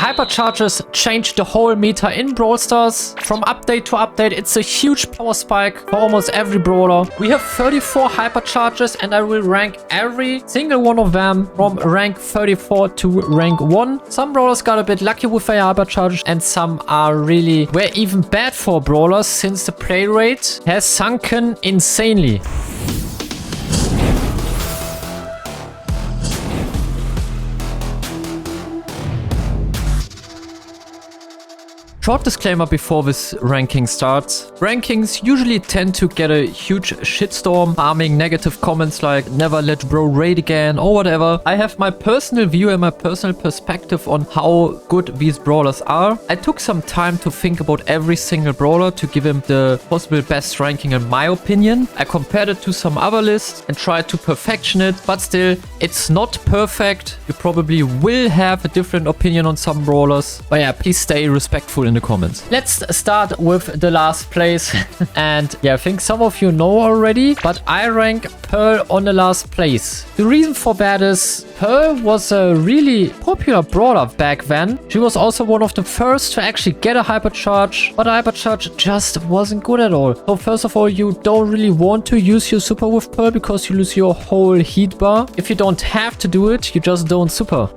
Hypercharges changed the whole meta in Brawl Stars. From update to update, it's a huge power spike for almost every brawler. We have 34 Hypercharges and I will rank every single one of them from rank 34 to rank 1. Some brawlers got a bit lucky with their Hypercharges and some were even bad for brawlers since the play rate has sunken insanely. Short disclaimer before this ranking starts. Rankings usually tend to get a huge shitstorm, farming negative comments like never let bro raid again or whatever. I have my personal view and my personal perspective on how good these brawlers are. I took some time to think about every single brawler to give him the possible best ranking in my opinion. I compared it to some other lists and tried to perfection it, but still it's not perfect. You probably will have a different opinion on some brawlers. But yeah, please stay respectful in the comments. Let's start with the last place. And yeah, I think some of you know already, but I rank Pearl on the last place. The reason for that is Pearl was a really popular brawler back then. She was also one of the first to actually get a Hypercharge, but a Hypercharge just wasn't good at all. So first of all, you don't really want to use your super with Pearl because you lose your whole heat bar. If you don't have to do it, you just don't super.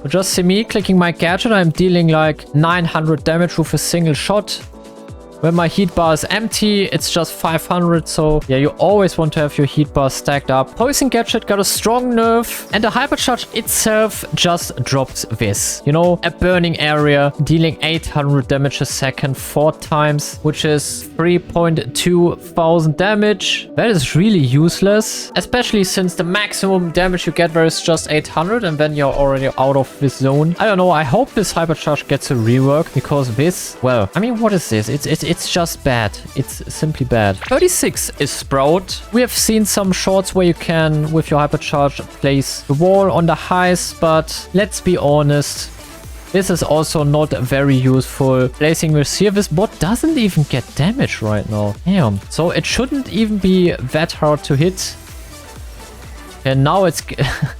You just see me clicking my gadget, I'm dealing like 900 damage with a single shot. When my heat bar is empty, it's just 500. So yeah, you always want to have your heat bar stacked up. Poison gadget got a strong nerf and the Hypercharge itself just drops this. You know, a burning area dealing 800 damage a second 4 times, which is 3.2 thousand damage. That is really useless, especially since the maximum damage you get there is just 800 and then you're already out of this zone. I don't know. I hope this Hypercharge gets a rework because this, well, I mean, what is this? It's just bad. It's simply bad. 36 is Sprout. We have seen some shorts where you can, with your Hypercharge, place the wall on the highs, but let's be honest, this is also not very useful. Placing this here, this bot doesn't even get damage right now. Damn. So it shouldn't even be that hard to hit. And now it's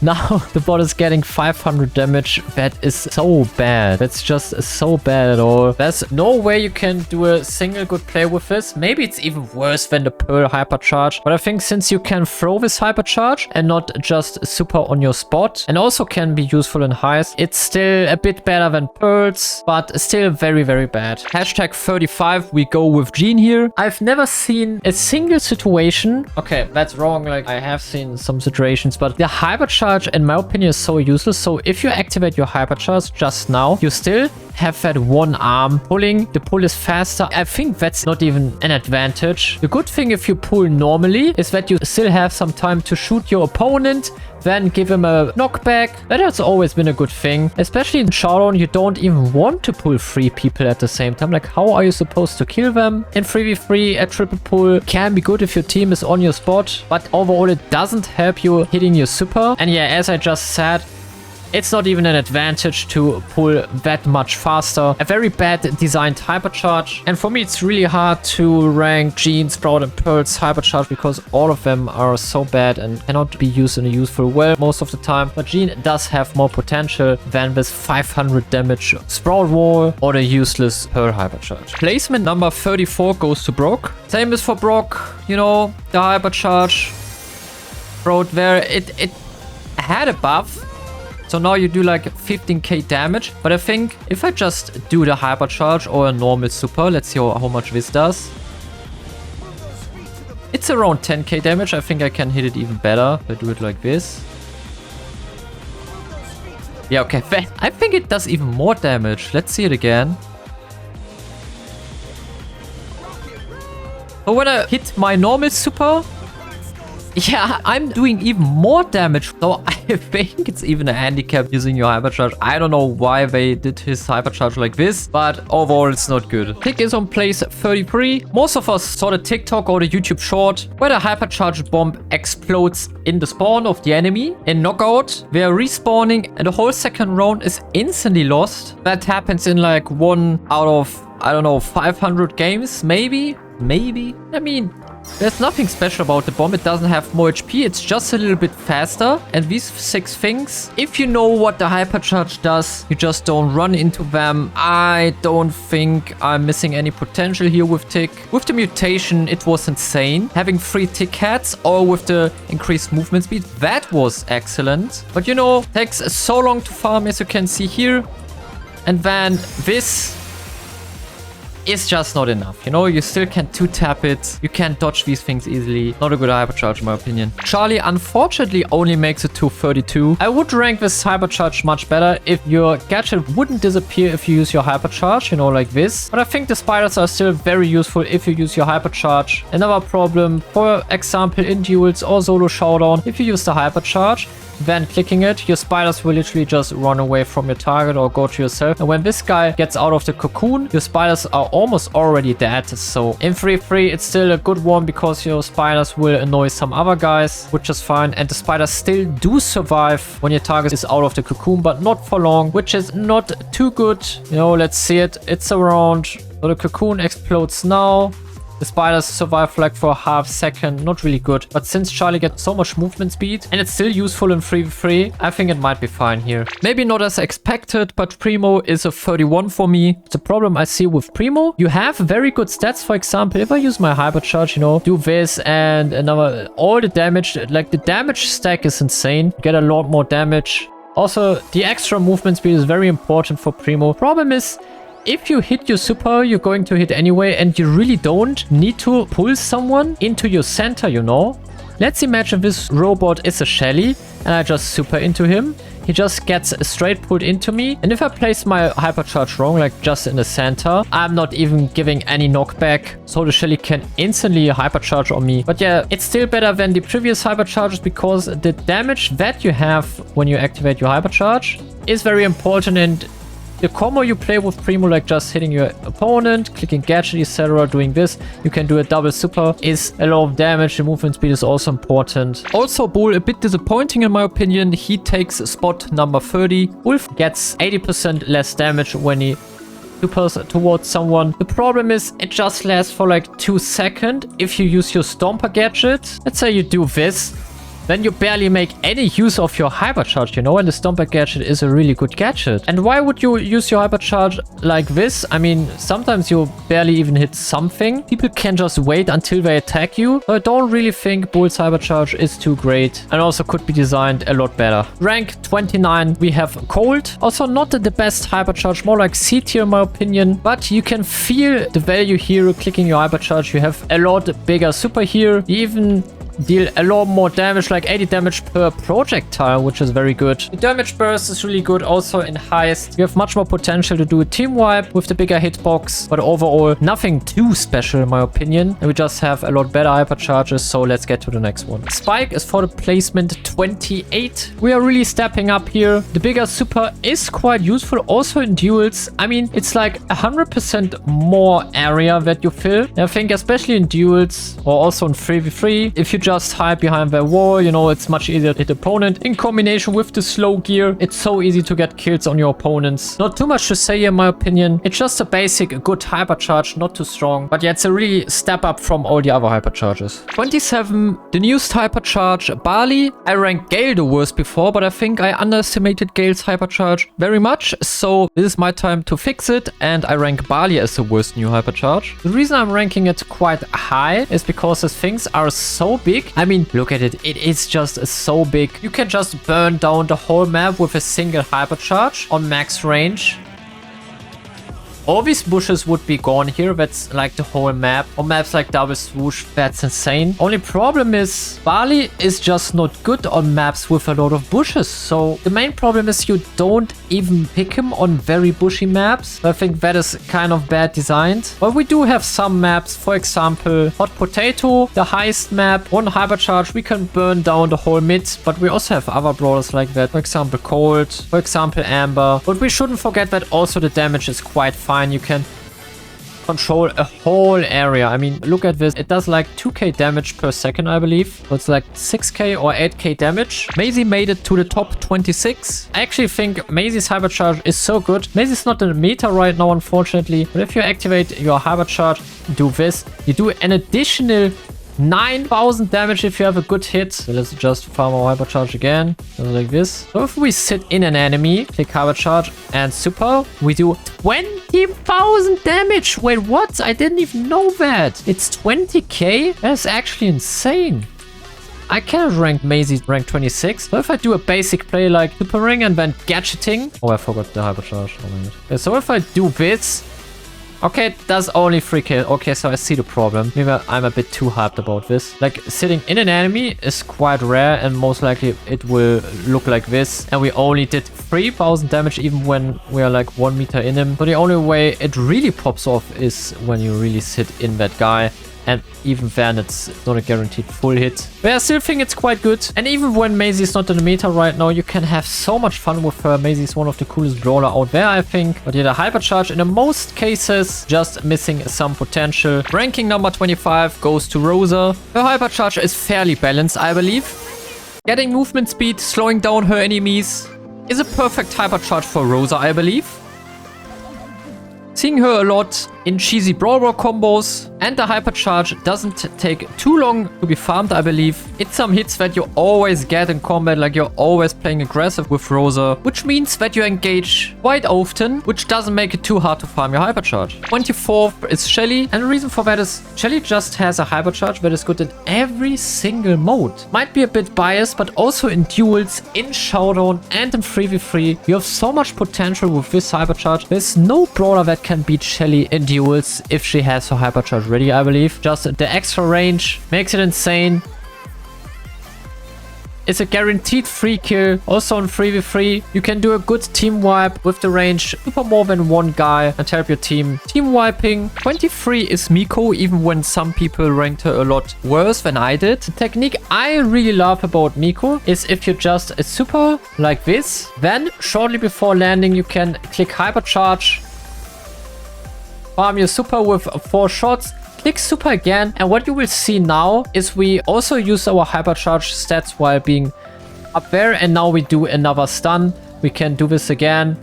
now the bot is getting 500 damage. That is so bad. That's just so bad at all. There's no way you can do a single good play with this. Maybe it's even worse than the Pearl Hypercharge. But I think since you can throw this Hypercharge and not just super on your spot and also can be useful in highs, it's still a bit better than Pearls, but still very, very bad. Hashtag 35. We go with Jean here. I've never seen a single situation. Okay, that's wrong. Like I have seen some situations, but the Hypercharge in my opinion is so useless. So if you activate your Hypercharge just now, you still have that one arm pulling. The pull is faster. I think that's not even an advantage. The good thing if you pull normally is that you still have some time to shoot your opponent, then give him a knockback. That has always been a good thing. Especially in Showdown, you don't even want to pull 3 people at the same time. Like, how are you supposed to kill them? In 3v3, a triple pull can be good if your team is on your spot, but overall it doesn't help you hitting your super. And yeah, as I just said, it's not even an advantage to pull that much faster. A very bad designed Hypercharge. And for me, it's really hard to rank Jean, Sprout, and Pearl's Hypercharge because all of them are so bad and cannot be used in a useful way most of the time. But Jean does have more potential than this 500 damage Sprout wall or the useless Pearl Hypercharge. Placement number 34 goes to Brock. Same as for Brock, you know, the Hypercharge. Sprout there, it had a buff. So now you do like 15k damage. But I think if I just do the Hypercharge or a normal super, let's see how much this does. It's around 10k damage. I think I can hit it even better if I do it like this. Yeah, okay. I think it does even more damage. Let's see it again. So when I hit my normal super, yeah, I'm doing even more damage. So I think it's even a handicap using your Hypercharge. I don't know why they did his Hypercharge like this, but overall it's not good. Tick is on place 33. Most of us saw the TikTok or the YouTube short where the Hypercharge bomb explodes in the spawn of the enemy. In knockout, they are respawning and the whole second round is instantly lost. That happens in like 1 out of, I don't know, 500 games, maybe. I mean, There's nothing special about the bomb. It doesn't have more HP. It's just a little bit faster. And these 6 things, if you know what the Hypercharge does, you just don't run into them. I don't think I'm missing any potential here with Tick. With the mutation, it was insane. Having 3 Tick heads or with the increased movement speed, that was excellent. But you know, takes so long to farm, as you can see here. And then this is just not enough. You know, you still can't 2-tap it. You can't dodge these things easily. Not a good Hypercharge in my opinion. Charlie unfortunately only makes it to 32. I would rank this Hypercharge much better if your gadget wouldn't disappear if you use your Hypercharge, you know, like this. But I think the spiders are still very useful if you use your Hypercharge. Another problem, for example, in duels or solo showdown, if you use the Hypercharge, then clicking it, your spiders will literally just run away from your target or go to yourself. And when this guy gets out of the cocoon, your spiders are almost already dead. So in 3-3, it's still a good one because your spiders will annoy some other guys, which is fine. And the spiders still do survive when your target is out of the cocoon, but not for long, which is not too good. You know, let's see it. It's around. So the cocoon explodes now. The spiders survive like for a half second, not really good. But since Charlie gets so much movement speed and it's still useful in 3v3, I think it might be fine here. Maybe not as expected, but Primo is a 31 for me. The problem I see with Primo, you have very good stats. For example, if I use my Hypercharge, you know, do this and another, all the damage, like the damage stack is insane. You get a lot more damage. Also, the extra movement speed is very important for Primo. Problem is, if you hit your super, you're going to hit anyway, and you really don't need to pull someone into your center, you know? Let's imagine this robot is a Shelly, and I just super into him. He just gets straight pulled into me. And if I place my Hypercharge wrong, like just in the center, I'm not even giving any knockback. So the Shelly can instantly Hypercharge on me. But yeah, it's still better than the previous Hypercharges because the damage that you have when you activate your Hypercharge is very important. And the combo you play with Primo, like just hitting your opponent, clicking gadget, etc., doing this, you can do a double super, is a lot of damage. The movement speed is also important. Also, Bull, a bit disappointing in my opinion. He takes spot number 30. Wolf gets 80% less damage when he supers towards someone. The problem is it just lasts for like 2 seconds. If you use your Stomper gadget, let's say you do this, then you barely make any use of your Hypercharge, you know, and the Stomper gadget is a really good gadget. And why would you use your Hypercharge like this? I mean, sometimes you barely even hit something. People can just wait until they attack you. So I don't really think Bull's Hypercharge is too great and also could be designed a lot better. Rank 29, we have Cold. Also not the best Hypercharge, more like C tier in my opinion, but you can feel the value here clicking your Hypercharge. You have a lot bigger super here. You even deal a lot more damage, like 80 damage per projectile, which is very good. The damage burst is really good also in Heist. You have much more potential to do a team wipe with the bigger hitbox, but overall nothing too special in my opinion. And we just have a lot better Hypercharges, so let's get to the next one. Spike is for the placement 28. We are really stepping up here. The bigger super is quite useful also in duels. I mean, it's like 100% more area that you fill. And I think especially in duels or also in 3v3, if you just hide behind the wall, you know, it's much easier to hit opponent. In combination with the slow gear, it's so easy to get kills on your opponents. Not too much to say in my opinion. It's just a basic good Hypercharge, not too strong. But yeah, it's a really step up from all the other Hypercharges. 27, the newest Hypercharge, Barley. I ranked Gale the worst before, but I think I underestimated Gale's Hypercharge very much. So this is my time to fix it, and I rank Barley as the worst new Hypercharge. The reason I'm ranking it quite high is because the things are so big. I mean, look at it. It is just so big. You can just burn down the whole map with a single Hypercharge on max range. All these bushes would be gone here. That's like the whole map. Or maps like Double Swoosh. That's insane. Only problem is Barley is just not good on maps with a lot of bushes. So the main problem is you don't even pick him on very bushy maps. I think that is kind of bad designed. But we do have some maps. For example, Hot Potato, the Heist map. One Hypercharge, we can burn down the whole mid. But we also have other brawlers like that. For example, Cold. For example, Amber. But we shouldn't forget that also the damage is quite fine. You can control a whole area. I mean, look at this. It does like 2k damage per second, I believe. So it's like 6k or 8k damage. Maisie made it to the top 26. I actually think Maisie's Hypercharge is so good. Maisie's not in the meta right now, unfortunately. But if you activate your Hypercharge, do this. You do an additional 9,000 damage if you have a good hit. So let's just farm our Hypercharge again. Just like this. So if we sit in an enemy, click Hypercharge and super, we do 20,000 damage. Wait, what? I didn't even know that. It's 20k? That's actually insane. I cannot rank Maisie rank 26. So if I do a basic play like Super Ring and then gadgeting. Oh, I forgot the Hypercharge. Oh my God. Okay, so if I do this. Okay, it does only 3k. Okay, so I see the problem. Maybe I'm a bit too hyped about this. Like, sitting in an enemy is quite rare and most likely it will look like this. And we only did 3,000 damage even when we are like 1 meter in him. So the only way it really pops off is when you really sit in that guy. And even then, it's not a guaranteed full hit. But I still think it's quite good. And even when Maisie is not in the meta right now, you can have so much fun with her. Maisie is one of the coolest brawler out there, I think. But yeah, the Hypercharge in the most cases, just missing some potential. Ranking number 25 goes to Rosa. Her Hypercharge is fairly balanced, I believe. Getting movement speed, slowing down her enemies is a perfect Hypercharge for Rosa, I believe. Seeing her a lot in cheesy Brawl combos, and the Hypercharge doesn't take too long to be farmed, I believe. It's some hits that you always get in combat, like you're always playing aggressive with Rosa, which means that you engage quite often, which doesn't make it too hard to farm your Hypercharge. 24th is Shelly, and the reason for that is Shelly just has a Hypercharge that is good in every single mode. Might be a bit biased, but also in duels, in showdown, and in 3v3. You have so much potential with this Hypercharge. There's no brawler that can beat Shelly in duels if she has her Hypercharge ready, I believe. Just the extra range makes it insane. It's a guaranteed free kill. Also on 3v3, you can do a good team wipe with the range. Super more than one guy and help your team. Team wiping. 23 is Miko, even when some people ranked her a lot worse than I did. The technique I really love about Miko is if you just a super like this, then shortly before landing, you can click Hypercharge. Farm your super with 4 shots, click super again, and what you will see now is we also use our Hypercharge stats while being up there, and now we do another stun. We can do this again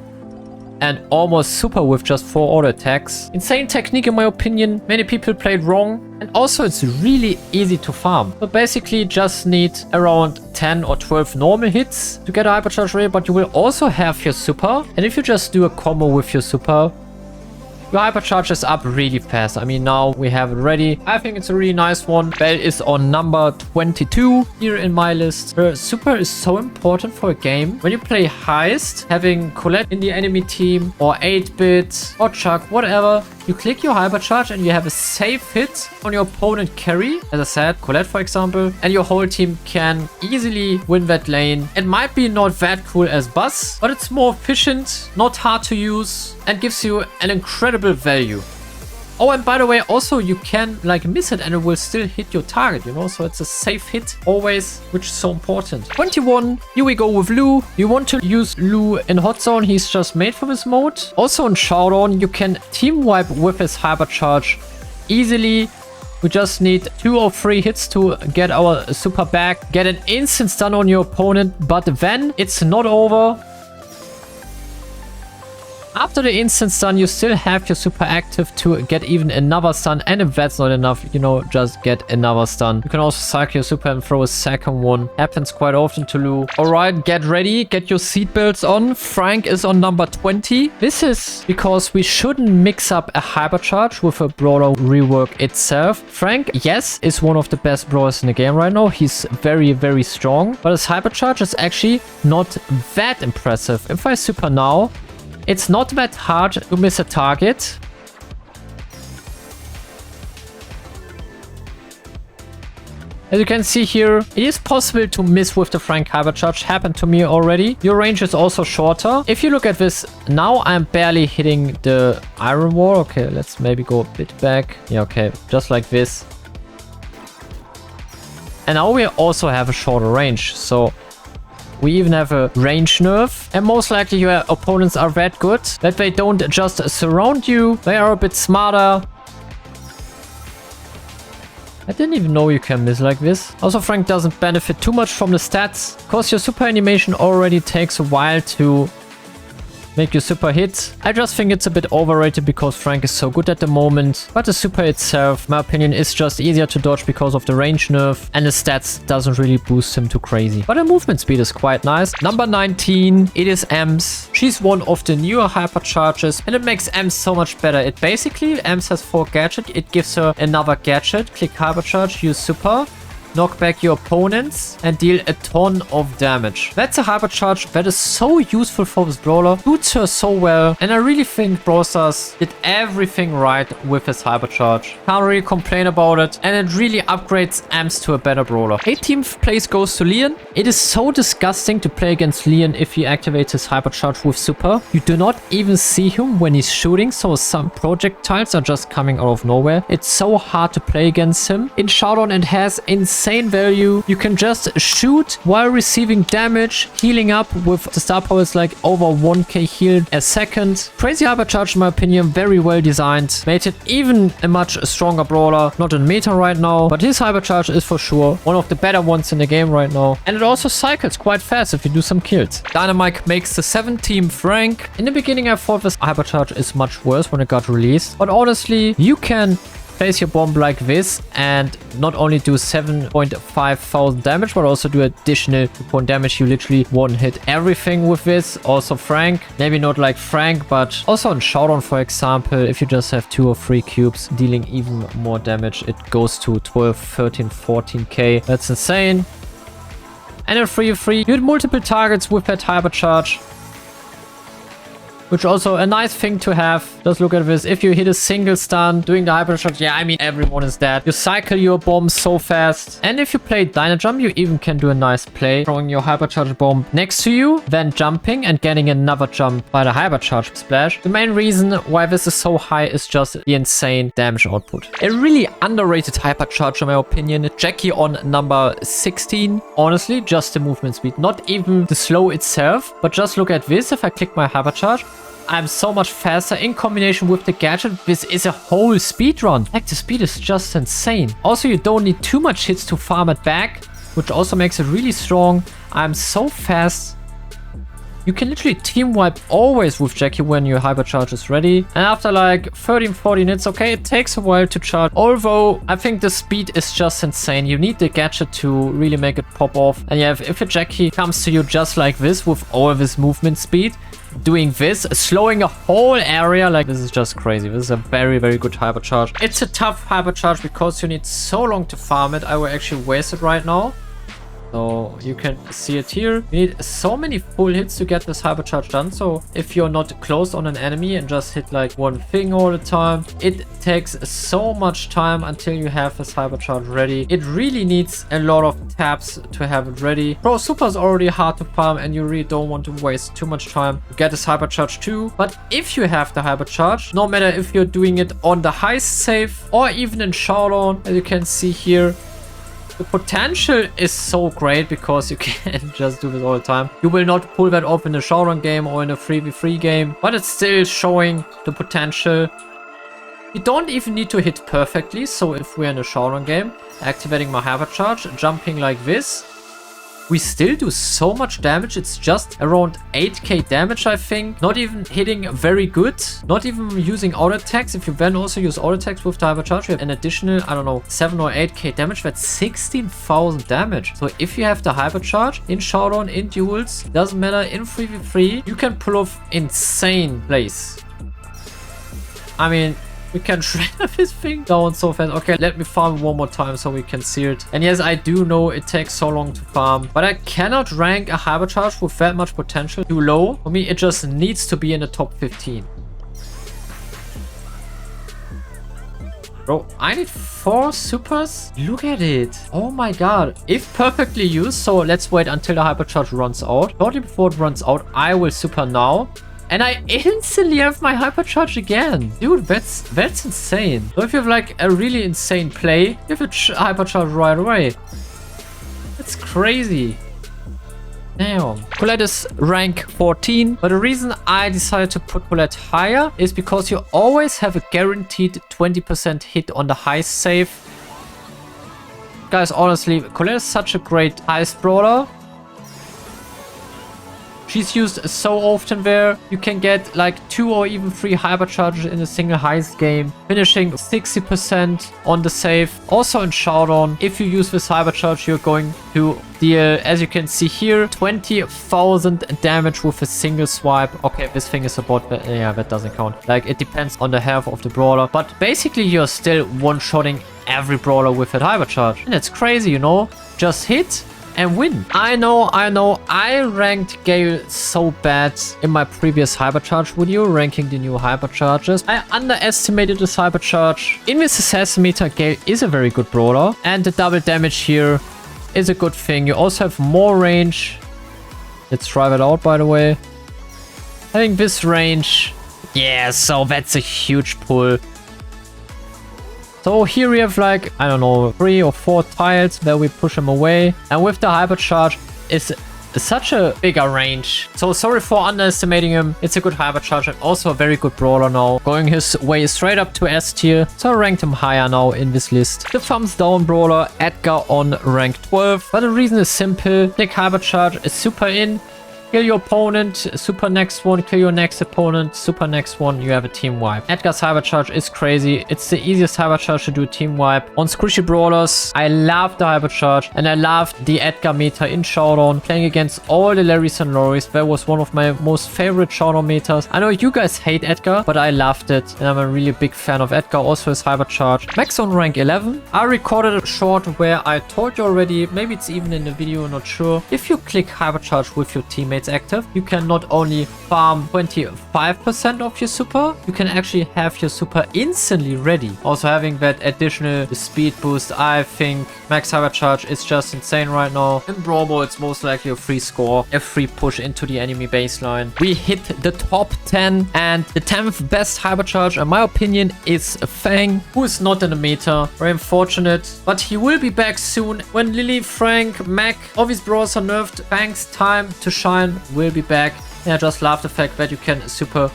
and almost super with just 4 auto attacks. Insane technique in my opinion. Many people played wrong, and also it's really easy to farm. So basically just need around 10 or 12 normal hits to get a Hypercharge ready, but you will also have your super, and if you just do a combo with your super, your Hypercharge is up really fast. I mean, now we have it ready. I think it's a really nice one. Belle is on number 22 here in my list. Her super is so important for a game. When you play Heist, having Colette in the enemy team or 8-bit or Chuck, whatever, you click your Hypercharge and you have a safe hit on your opponent carry. As I said, Colette, for example, and your whole team can easily win that lane. It might be not that cool as Buzz, but it's more efficient, not hard to use, and gives you an incredible value. Oh, and by the way, also you can like miss it and it will still hit your target, you know, so it's a safe hit always, which is so important. 21, here we go with Lou. You want to use Lou in hot zone, he's just made for this mode. Also in showdown, you can team wipe with his Hypercharge easily. We just need 2 or 3 hits to get our super back, get an instant stun on your opponent, but then it's not over. After the instant stun, you still have your super active to get even another stun. And if that's not enough, you know, just get another stun. You can also cycle your super and throw a second one. Happens quite often to Lou. Alright, get ready. Get your seatbelts on. Frank is on number 20. This is because we shouldn't mix up a Hypercharge with a brawler rework itself. Frank, yes, is one of the best brawlers in the game right now. He's very, very strong. But his Hypercharge is actually not that impressive. If I super now, it's not that hard to miss a target. As you can see here, it is possible to miss with the Frank Hypercharge. Happened to me already. Your range is also shorter. If you look at this, now I'm barely hitting the iron wall. Okay, let's maybe go a bit back. Yeah, okay, just like this. And now we also have a shorter range. So we even have a range nerf, and most likely your opponents are that good that they don't just surround you. They are a bit smarter. I didn't even know you can miss like this. Also, Frank doesn't benefit too much from the stats, because your super animation already takes a while to make your super hit. I just think it's a bit overrated because Frank is so good at the moment. But the super itself, in my opinion, is just easier to dodge because of the range nerf. And the stats doesn't really boost him too crazy. But the movement speed is quite nice. Number 19, it is Ems. She's one of the newer hypercharges. And it makes Ems so much better. It basically, Ems has 4 gadgets. It gives her another gadget. Click hypercharge, use super. Knock back your opponents and deal a ton of damage. That's a hypercharge that is so useful for this brawler. Suits her so well. And I really think Brawl Stars did everything right with his hypercharge. Can't really complain about it. And it really upgrades Ems to a better brawler. 18th place goes to Leon. It is so disgusting to play against Leon if he activates his hypercharge with super. You do not even see him when he's shooting. So some projectiles are just coming out of nowhere. It's so hard to play against him. In Showdown it has insane value. You can just shoot while receiving damage, healing up with the star power is like over 1k healed a second. Crazy hypercharge in my opinion, very well designed. Made it even a much stronger brawler. Not in meta right now, but his hypercharge is for sure one of the better ones in the game right now. And it also cycles quite fast if you do some kills. Dynamite makes the 17th rank. In the beginning I thought this hypercharge is much worse when it got released, but honestly you can place your bomb like this and not only do 7.5 thousand damage, but also do additional 2 point damage. You literally one hit everything with this. Also Frank, maybe not like Frank, but also on Showdown, for example, if you just have 2 or 3 cubes dealing even more damage, it goes to 12, 13, 14k. That's insane. And in 3v3, you hit multiple targets with that hypercharge, which also a nice thing to have. Just look at this. If you hit a single stun doing the hypercharge, yeah, I mean, everyone is dead. You cycle your bombs so fast. And if you play Dyna Jump, you even can do a nice play, throwing your hypercharge bomb next to you, then jumping and getting another jump by the hypercharge splash. The main reason why this is so high is just the insane damage output. A really underrated hypercharge, in my opinion. Jackie on number 16. Honestly, just the movement speed. Not even the slow itself, but just look at this. If I click my hypercharge, I'm so much faster in combination with the gadget. This is a whole speed run. Like, the speed is just insane. Also, you don't need too much hits to farm it back, which also makes it really strong. I'm so fast. You can literally team wipe always with Jackie when your hypercharge is ready. And after like 13-14 hits, okay, it takes a while to charge. Although I think the speed is just insane. You need the gadget to really make it pop off. And yeah, if a Jackie comes to you just like this with all this movement speed, doing this, slowing a whole area, like, this is just crazy. This is a very, very good hypercharge. It's a tough hypercharge because you need so long to farm it. I will actually waste it right now. So you can see it here. You need so many full hits to get this hypercharge done. So if you're not close on an enemy and just hit like one thing all the time, it takes so much time until you have this hypercharge ready. It really needs a lot of taps to have it ready. Pro Super is already hard to farm and you really don't want to waste too much time to get this hypercharge too. But if you have the hypercharge, no matter if you're doing it on the heist save or even in Showdown, as you can see here, the potential is so great because you can just do this all the time. You will not pull that off in a Showdown game or in a 3v3 game, but it's still showing the potential. You don't even need to hit perfectly. So if we're in a Showdown game, activating my hypercharge, jumping like this, we still do so much damage. It's just around 8k damage, I think. Not even hitting very good. Not even using auto attacks. If you then also use auto attacks with the hypercharge, you have an additional, I don't know, 7 or 8k damage. That's 16,000 damage. So if you have the hypercharge in Showdown, in duels, doesn't matter, in 3v3, you can pull off insane plays. I mean, we can shred this thing down so fast. Okay, let me farm one more time so we can see it. And yes, I do know it takes so long to farm, but I cannot rank a hypercharge with that much potential too low. For me, it just needs to be in the top 15. Bro, I need 4 supers? Look at it. Oh my god. If perfectly used, so let's wait until the hypercharge runs out. Shortly before it runs out, I will super now. And I instantly have my hypercharge again. Dude, that's insane. So if you have like a really insane play, you have a hypercharge right away. That's crazy. Damn. Colette is rank 14, but the reason I decided to put Colette higher is because you always have a guaranteed 20% hit on the heist save. Guys, honestly, Colette is such a great heist brawler. She's used so often there. You can get like 2 or even 3 hypercharges in a single heist game, finishing 60% on the save. Also in Showdown, if you use this hypercharge, you're going to deal, as you can see here, 20,000 damage with a single swipe. Okay, this thing is a bot, but yeah, that doesn't count. Like, it depends on the health of the brawler, but basically you're still one-shotting every brawler with that hypercharge. And it's crazy, you know? Just hit and win. I know, I ranked Gale so bad in my previous hypercharge video, ranking the new hypercharges. I underestimated this hypercharge. In this assassin meter, Gale is a very good brawler, and the double damage here is a good thing. You also have more range. Let's try that out, by the way. Having this range, yeah, so that's a huge pull. So here we have like, I don't know, 3 or 4 tiles where we push him away. And with the hypercharge, it's such a bigger range. So sorry for underestimating him. It's a good hypercharge and also a very good brawler now. Going his way straight up to S tier. So I ranked him higher now in this list. The thumbs down brawler, Edgar on rank 12. But the reason is simple. Click hypercharge, is super in. Kill your opponent, super next one, kill your next opponent, super next one, you have a team wipe. Edgar's hypercharge is crazy. It's the easiest hypercharge to do a team wipe. On squishy brawlers, I love the hypercharge and I love the Edgar meta in Showdown. Playing against all the Larrys and Loris, that was one of my most favorite Showdown metas. I know you guys hate Edgar, but I loved it. And I'm a really big fan of Edgar, also his hypercharge. Max on rank 11. I recorded a short where I told you already, maybe it's even in the video, not sure. If you click hypercharge with your teammates active, you can not only farm 25% of your super, you can actually have your super instantly ready. Also having that additional speed boost, I think max hypercharge is just insane right now. In Brawl, it's most likely a free score, a free push into the enemy baseline. We hit the top 10 and the 10th best hypercharge in my opinion is Fang, who is not in the meta. Very unfortunate, but he will be back soon when Lily, Frank, Mac, all these brawlers are nerfed. Fang's time to shine will be back. And I just love the fact that you can super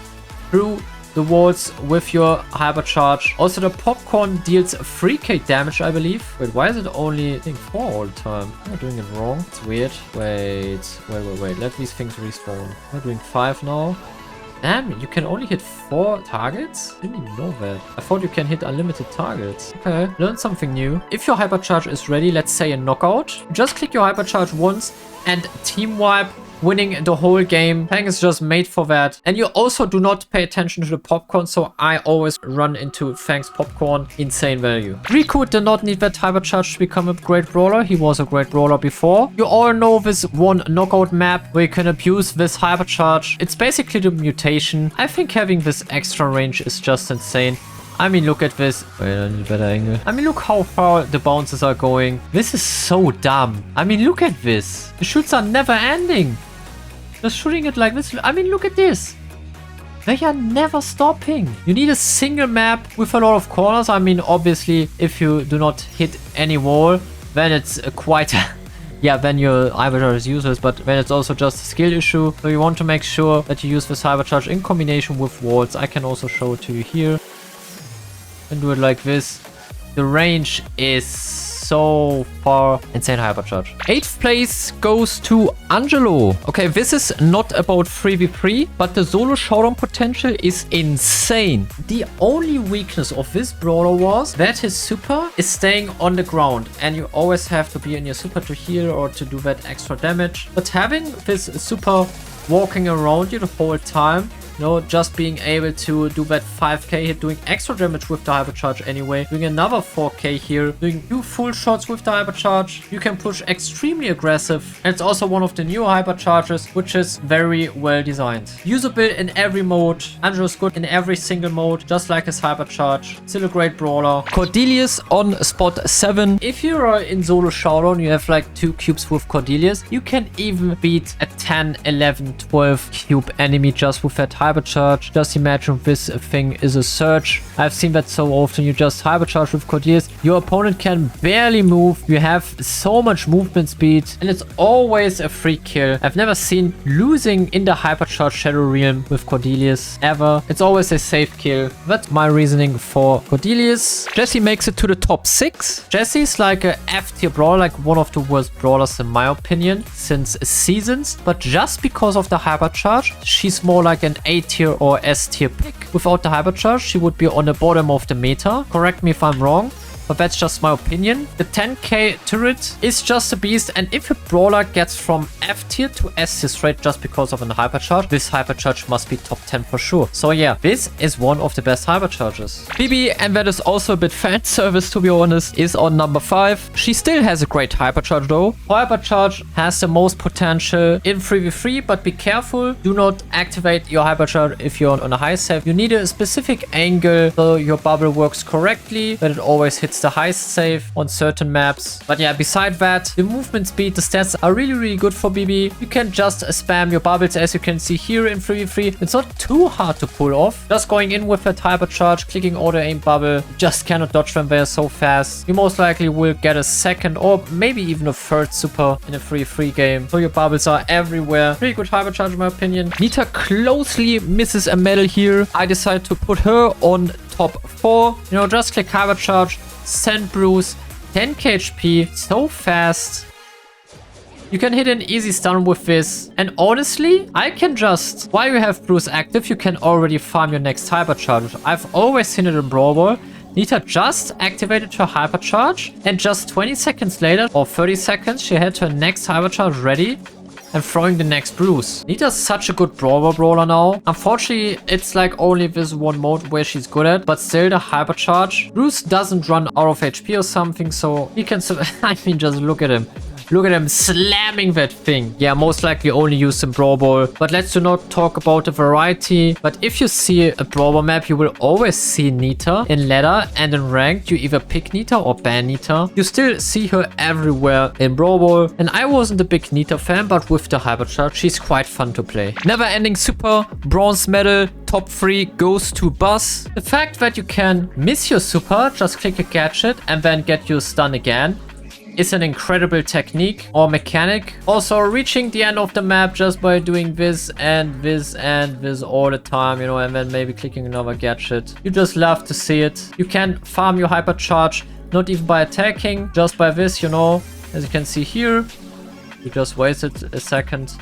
through the walls with your hypercharge. Also, the popcorn deals 3k damage, I believe. Wait, why is it only, I think, 4 all the time? Am I doing it wrong? It's weird. Wait. Let these things respawn. Am I doing 5 now? Damn, you can only hit 4 targets? I didn't even know that. I thought you can hit unlimited targets. Okay, learn something new. If your hypercharge is ready, let's say a knockout, just click your hypercharge once and team wipe, winning the whole game. Fang is just made for that. And you also do not pay attention to the popcorn, so I always run into Fang's popcorn. Insane value. Riku did not need that hypercharge to become a great brawler. He was a great brawler before. You all know this one knockout map where you can abuse this hypercharge. It's basically the mutation. I think having this extra range is just insane. I mean, look at this. Wait, I need a better angle. I mean, look how far the bounces are going. This is so dumb. I mean, look at this. The shoots are never ending. Just shooting it like this. I mean, look at this. They are never stopping. You need a single map with a lot of corners. I mean, obviously, if you do not hit any wall, then it's quite... yeah, then your hypercharge is useless, but then it's also just a skill issue. So you want to make sure that you use this hypercharge in combination with walls. I can also show it to you here. And do it like this. The range is so far. Insane hypercharge. 8th place goes to Angelo. Okay, this is not about 3v3, but the solo showdown potential is insane. The only weakness of this brawler was that his super is staying on the ground, and you always have to be in your super to heal or to do that extra damage. But having this super walking around you the whole time, you know, just being able to do that 5k hit, doing extra damage with the hypercharge anyway, doing another 4k here, doing 2 full shots with the hypercharge. You can push extremely aggressive. And it's also one of the new hypercharges, which is very well designed. Usable in every mode. Angelo's good in every single mode, just like his hypercharge. Still a great brawler. Cordelius on spot 7. If you're in solo showdown, you have like 2 cubes with Cordelius. You can even beat a 10, 11, 12 cube enemy just with that hypercharge. Hypercharge. Just imagine this thing is a surge. I've seen that so often. You just Hypercharge with Cordelius. Your opponent can barely move. You have so much movement speed. And it's always a free kill. I've never seen losing in the Hypercharge Shadow Realm with Cordelius ever. It's always a safe kill. That's my reasoning for Cordelius. Jessie makes it to the top 6. Jessie's like a F tier brawler, like one of the worst brawlers in my opinion since seasons. But just because of the Hypercharge, she's more like an A tier or S tier pick. Without the Hypercharge, she would be on the bottom of the meta. Correct me if I'm wrong, but that's just my opinion. The 10k turret is just a beast, and if a brawler gets from F tier to S tier straight just because of an Hypercharge, this Hypercharge must be top 10 for sure. So yeah, this is one of the best Hypercharges. Bibi, and that is also a bit fan service to be honest, is on number 5. She still has a great Hypercharge though. Hypercharge has the most potential in 3v3, but be careful. Do not activate your Hypercharge if you're on a high save. You need a specific angle so your bubble works correctly, but it always hits the high save on certain maps. But yeah, beside that, the movement speed, the stats are really good for Bibi. You can just spam your bubbles as you can see here in 3v3. It's not too hard to pull off. Just going in with a Hypercharge, clicking auto aim bubble, you just cannot dodge them, they are so fast. You most likely will get a second or maybe even a third super in a 3v3 game. So your bubbles are everywhere. Pretty good Hypercharge in my opinion. Nita closely misses a medal here. I decided to put her on top 4. You know, just click Hypercharge, send Bruce, 10k HP, so fast. You can hit an easy stun with this. And honestly, I can just, while you have Bruce active, you can already farm your next Hypercharge. I've always seen it in Brawl. Nita just activated her Hypercharge, and just 20 seconds later, or 30 seconds, she had her next Hypercharge ready and throwing the next Bruce. Nita's such a good brawler now. Unfortunately, it's like only this one mode where she's good at, but still the Hypercharge. Bruce doesn't run out of HP or something, so he can I mean, just look at him. Look at him slamming that thing. Yeah, most likely only used in Brawl Ball. But let's do not talk about the variety. But if you see a Brawl Ball map, you will always see Nita. In ladder and in ranked, you either pick Nita or ban Nita. You still see her everywhere in Brawl Ball. And I wasn't a big Nita fan, but with the Hypercharge, she's quite fun to play. Never ending super, bronze medal, top 3 goes to Buzz. The fact that you can miss your super, just click a gadget and then get your stun again, is an incredible technique or mechanic. Also reaching the end of the map just by doing this and this and this all the time, you know, and then maybe clicking another gadget. You just love to see it. You can farm your Hypercharge not even by attacking, just by this, you know, as you can see here. You just wasted a second.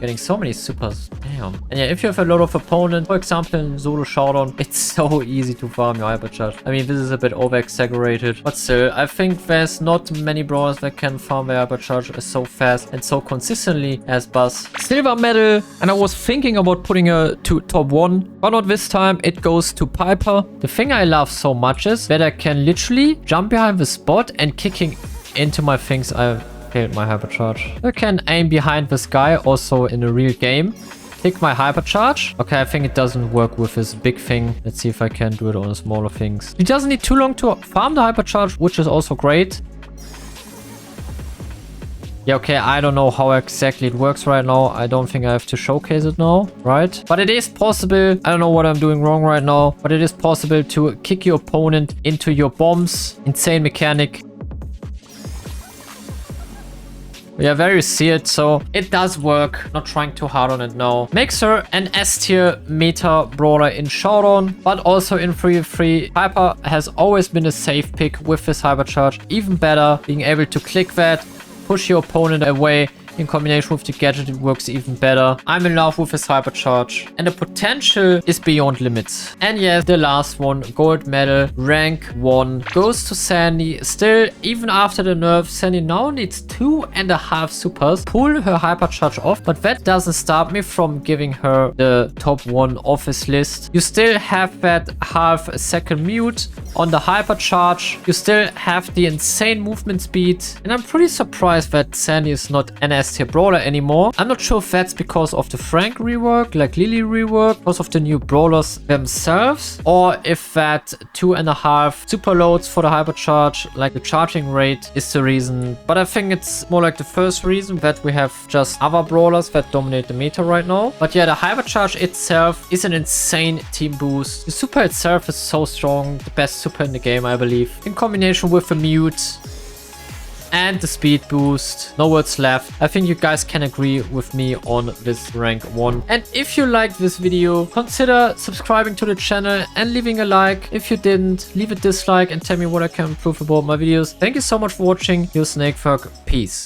Getting so many supers. Damn. And yeah, if you have a lot of opponents, for example in solo showdown, it's so easy to farm your Hypercharge. I mean, this is a bit over exaggerated, but still, I think there's not many brawlers that can farm their Hypercharge so fast and so consistently as Buzz. Silver medal, and I was thinking about putting her to top 1, but not this time. It goes to Piper. The thing I love so much is that I can literally jump behind the spot and kicking into my things. I failed my Hypercharge. I can aim behind this guy also in a real game. Click my Hypercharge. Okay, I think it doesn't work with this big thing. Let's see if I can do it on the smaller things. It doesn't need too long to farm the Hypercharge, which is also great. Yeah, okay, I don't know how exactly it works right now. I don't think I have to showcase it now, right? But it is possible. I don't know what I'm doing wrong right now, but it is possible to kick your opponent into your bombs. Insane mechanic. Yeah, very seared, so it does work. Not trying too hard on it now. Makes her an S tier meta brawler in Showdown, but also in 3v3. Piper has always been a safe pick with this Hypercharge. Even better, being able to click that, push your opponent away. In combination with the gadget, it works even better. I'm in love with this Hypercharge. And the potential is beyond limits. And yes, the last one, gold medal, rank 1, goes to Sandy. Still, even after the nerf, Sandy now needs 2.5 supers. Pull her Hypercharge off, but that doesn't stop me from giving her the top 1 of this list. You still have that half second mute, On the Hypercharge, you still have the insane movement speed. And I'm pretty surprised that Sandy is not an S tier brawler anymore. I'm not sure if that's because of the Frank rework, like Lily rework, because of the new brawlers themselves, or if that 2.5 super loads for the Hypercharge, like the charging rate, is the reason. But I think it's more like the first reason, that we have just other brawlers that dominate the meta right now. But yeah, the Hypercharge itself is an insane team boost. The super itself is so strong, the best super in the game, I believe. In combination with the mute and the speed boost, no words left. I think you guys can agree with me on this rank 1. And if you liked this video, consider subscribing to the channel and leaving a like. If you didn't, leave a dislike and tell me what I can improve about my videos. Thank you so much for watching. Your SnakeThug. Peace.